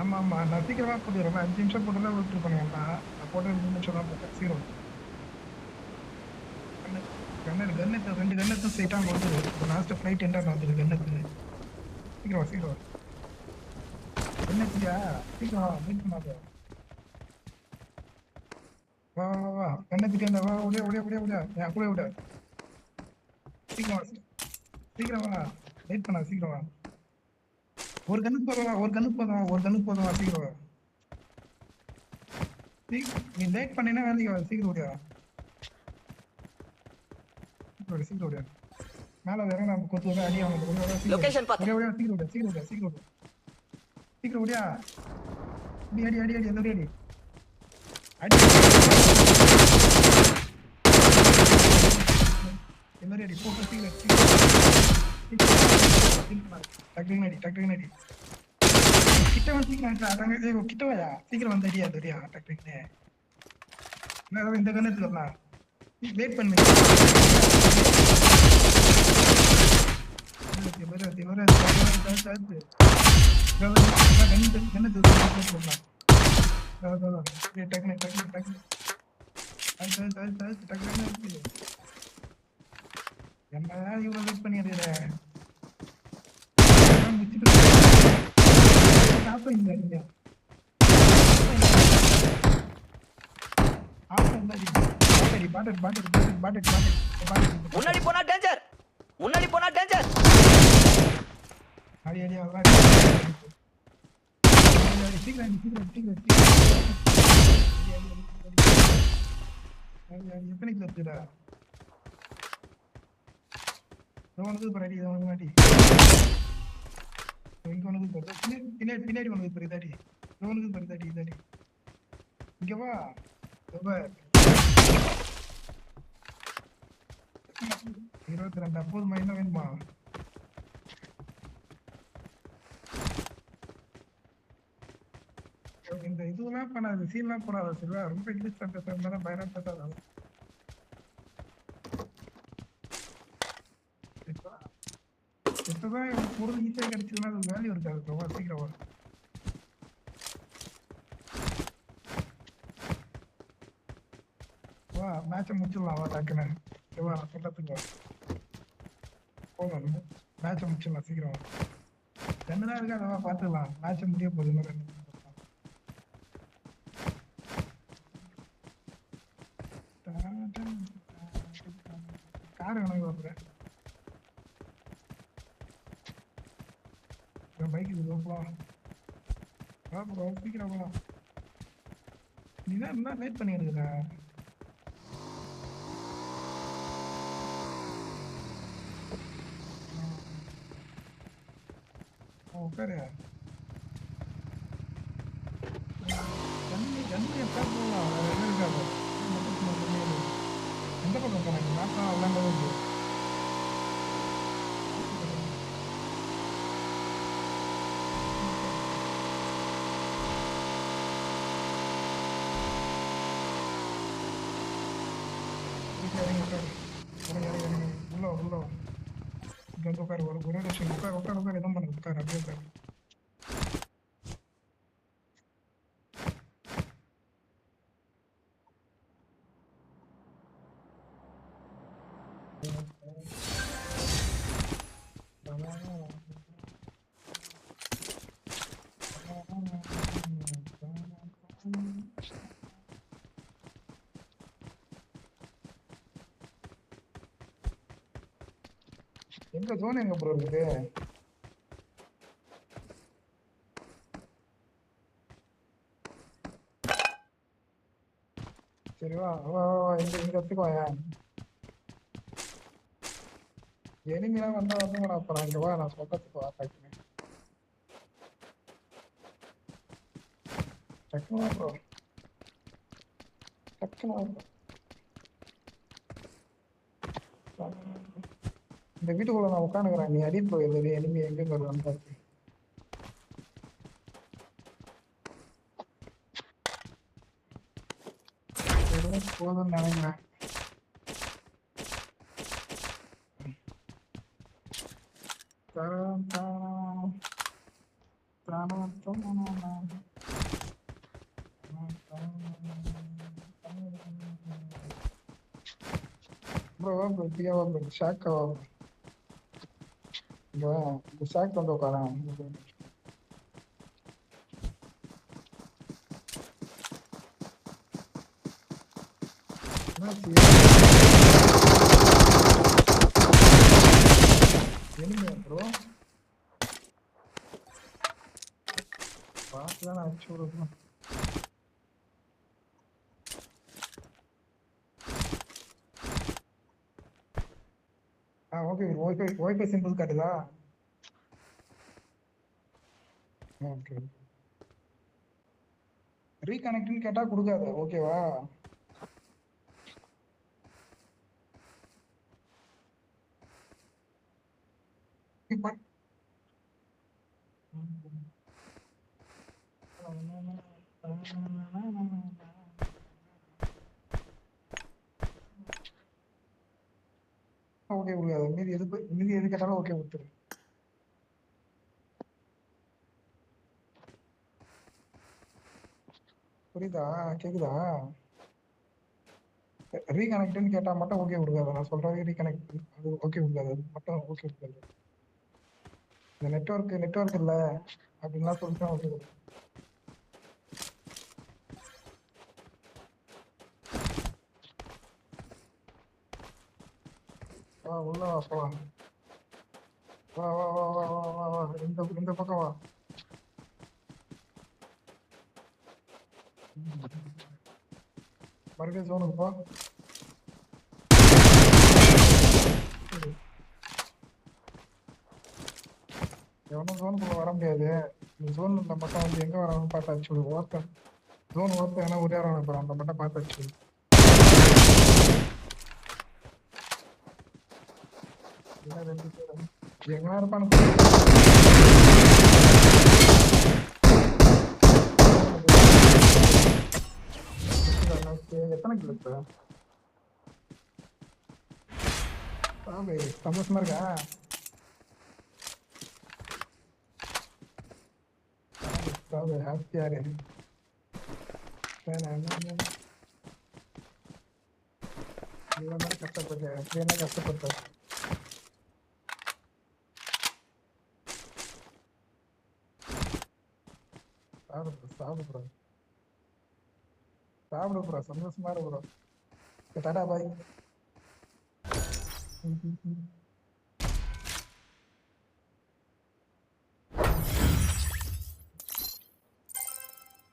ஆமா ஆமா நான் சீக்கிரமா போட்டுறேன் 5 நிமிஷம் போட்டுதான் விட்டுருப்பேன் நான் போட்டு 2 நிமிஷம் தான் போட்டேன் சீக்கிரம் கண்ணு 2 கண்ணு ஸ்ட்ரைட்டா அங்க வந்துரு இப்போ லாஸ்ட் ஃபிளைட் எண்டா வந்துரு கண்ணு சீக்கிரம் சீக்கிரம் கண்ணு சீக்கிரம் வெயிட் பண்ணாத வா வா வா கண்ணு திட்டா வா ஓடியா ஓடியா ஓடியா ஓடியா என் கூட விட சீக்கிரம் சீக்கிரம் வா வெயிட் பண்ணா சீக்கிரம் வா ஒரு கண்ணுக்கு போதும் ஒரு கண்ணுக்கு போதும் ஒரு கண்ணுக்கு போதும் சீக்கிரம் வா நீ லேட் பண்ணினா வேலைக்கு வா சீக்கிரம் ஓடியா சீக்கிரம் ஓடியா மேல வேற நம்ம கொத்து அடி அவங்க லொகேஷன் பாத்து ஓடியா சீக்கிரம் ஓடியா சீக்கிரம் ஓடியா சீக்கிரம் ஓடியா சீக்கிரம் ஓடியா அடி அடி அடி அடி எந்த அடி அடி எல்லாரும் அடி போட்டு சீக்கிரம் டக்கு அடி கிட்ட வந்து சீக்கிரம் கிட்ட வாயா சீக்கிரம் வந்து அடியா தெரியா டக்குன்னு இந்த கண்ணு எடுத்துக்கலாம் வெயிட் பண்ணு என்ன இவ்வளவு வெயிட் பண்ணி எடுக்கிறேன் முன்னாடி போனா டேஞ்சர் முன்னாடி போனா டேஞ்சர் அடி அடி எத்தனை கிலோ இருக்குடா உனக்கு பரடி மாட்டி உனக்கு பின்னாடி பின்னாடி உனக்கு பெரிதாடி உனக்கு பெரிதாடி இதாடி இங்க வா 22 அப்போது மைனா வேணுமா இந்த இதுவெல்லாம் பண்ணாது சீன்லாம் போடாத சரிவா ரொம்ப இங்கிலீஷ் பேசுறதுனால பயணம் பேசாத இப்பதான் எனக்கு பொருள் ஈஸியாக கிடைச்சதுன்னா அது வேல்யூ இருக்காது ரொம்ப சீக்கிரம் வரும் வா மேட்சை முடிச்சிடலாம் வா டக்குன்னு வா சொல்லத்துக்கு வா போகணும் மேட்சை முடிச்சிடலாம் சீக்கிரம் ரெண்டுதான் இருக்கு அதை பார்த்துக்கலாம் மேட்சை முடிய போகுது ரெண்டு கார் கணக்கு பார்க்குறேன் பைக் இது போகலாம் வா ப்ரோ சீக்கிரம் போகலாம் நீ தான் என்ன லேட் பண்ணி எடுக்கிற உட்காரு கண்ணு எப்போ போகலாம் என்ன இருக்காது எந்த பக்கம் போனாங்க மேப்லாம் எல்லாம் இருக்கு உள்ள இங்க வந்து உட்காரு ஒரு நிமிஷம் உட்காரு எதுவும் பண்ணு உட்காரு அப்படியே உட்காரு எங்க ஜோன் எங்க ப்ரோ இருக்குது சரி வா வா வா இங்க எடுத்துக்குவாயா எனிமிலாம் வந்தா வந்து அப்புறம் இங்க வா நான் சொல்றதுக்கு வா டக்குனு வா ப்ரோ டக்குனு வா இந்த வீட்டுக்குள்ள நான் உட்காந்துக்கிறேன் நீ அடிட்டு போய் எனிமி எங்க வருவான்னு பார்த்து போதும்னு நினைக்கிறேன் ப்ரோ ப்ரோ பியாவா ப்ரோ ஷாக்காவா இங்க வா, இந்த ஷாக் வந்து உட்காரேன். என்னாச்சு எனிமையா ப்ரோ பார்த்து தான் அடிச்சு விடுறோம். ஓகே ஒய்ஃபை ஒய்ஃபை சிம்பிள் காட்டுதா? ஓகே ரீகனெக்ட்னு கேட்டா கொடுக்காத ஓகேவா? இப்ப ஓகே கொடுக்காத, மீதி எது கேட்டாலும் ஓகே கொடுத்துரு. புரியுதா? கேக்குதா? ரீகனெக்ட்னு கேட்டா மட்டும் ஓகே கொடுக்காத. நான் சொல்றது ரீகனெக்ட் அது ஓகே கொடுக்காது, அது மட்டும் ஓகே கொடுக்காது. இந்த நெட்வொர்க் இல்ல அப்படின்லாம் சொல்லிட்டு ஓகே கொடுக்கும். வா உள்ள வா போலாம். வா வா வா வா வா வா வா இந்த பக்கம் வா. மறுபடியும் ஜோனுக்கு போ. எவனும் ஜோனுக்குள்ள வர முடியாது. இந்த ஜோன்ல மட்டும் வந்து எங்க வரான்னு பார்த்து அடிச்சு விடு. ஓர்த்த ஜோன் ஓர்த்த ஏன்னா ஒரே வர போறான், அந்த மட்டும் பார்த்து அடிச்சு விடு. என்ன 2 பேரும் எங்க இருப்பான்னு எத்தனை கிலோ இப்ப? சந்தோஷமா இருக்கா? ஹாப்பியா இரு. இவ்வளவு நேரம் கஷ்டப்பட்டு அப்படி என்ன கஷ்டப்பட்ட? சாப்பிடு ப்ரோ சாப்பிடு ப்ரோ, சந்தோஷமா இரு ப்ரோ. டாடா பாய்.